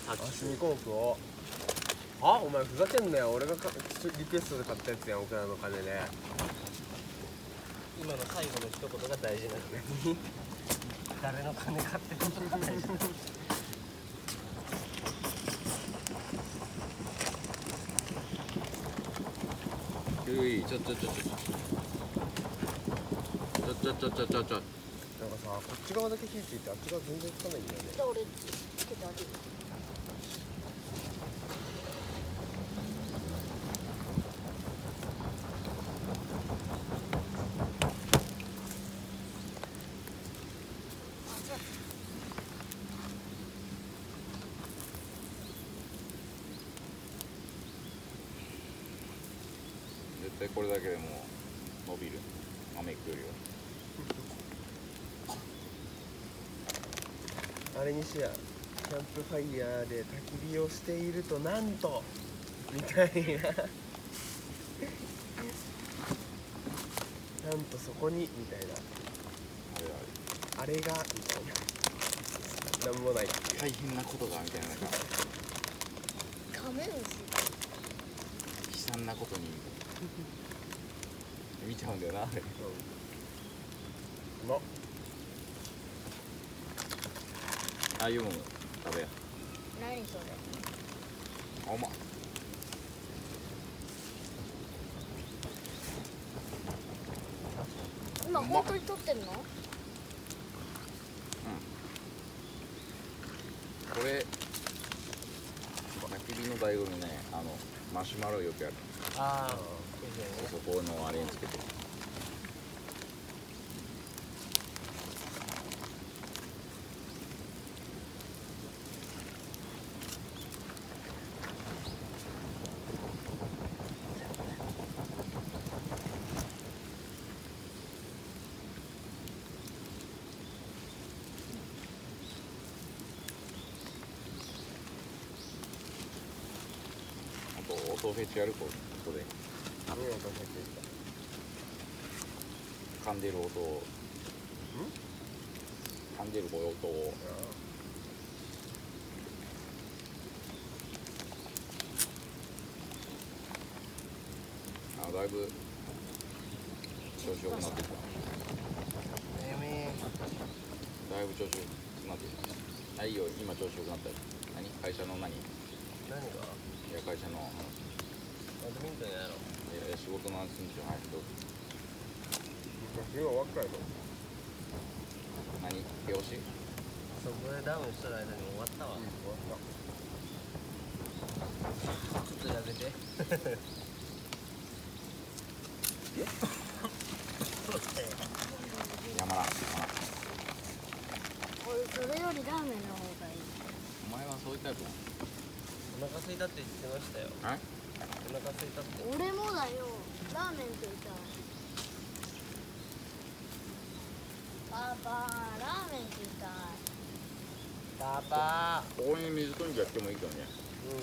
シミコン食おう。あ、お前ふざけんなよ。俺がリクエストで買ったやつやん、僕らの金で。今の最後の一言が大事なのね。誰の金買ってことが大事なの。うい、ちょ。なんかさ、こっち側だけ火ついて、あっち側全然つかないんだよね。じゃあ俺つけてあげる。絶対これだけでもう伸びる。豆食うよりは。あれにしや、キャンプファイヤーで焚き火をしているとなんとみたいななんとそこにみたいな、あれがみたいな、なんもない大変なことがみたいな、なんかカメムシ。悲惨なことに見ちゃうんだよな、あれ。うまっ。ああいうもの食べや。何それ。あ、うまっ。今本当に撮ってんの？これ焚き火の醍醐味ね、マシュマロよくやる。ああ、そこのあれにつけて。音フェチやるここで何をかけてい噛んでる音を噛んでる音をだいぶ調子よくなってきた。だいぶ調子よくなってきた。はいよ、今調子よくなったよ。何？会社の何？何が？いや、会社のバドミントンやろ。いや仕事の話すんでしょ。はい、どうぞ。昔は若いの。何？拍子？そこでダウンしてる間に終わったわ。ちょっとやめて。山田。俺それよりラーメンの方がいい。お前はそういうタイプなの？お腹空いたって言ってましたよ。はい？お腹空いたって。俺もだよ。ラーメン食いたい。パパ、ラーメン食いたい。パパ。ここに水とにかやってもいいけどね。うん。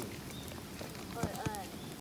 これ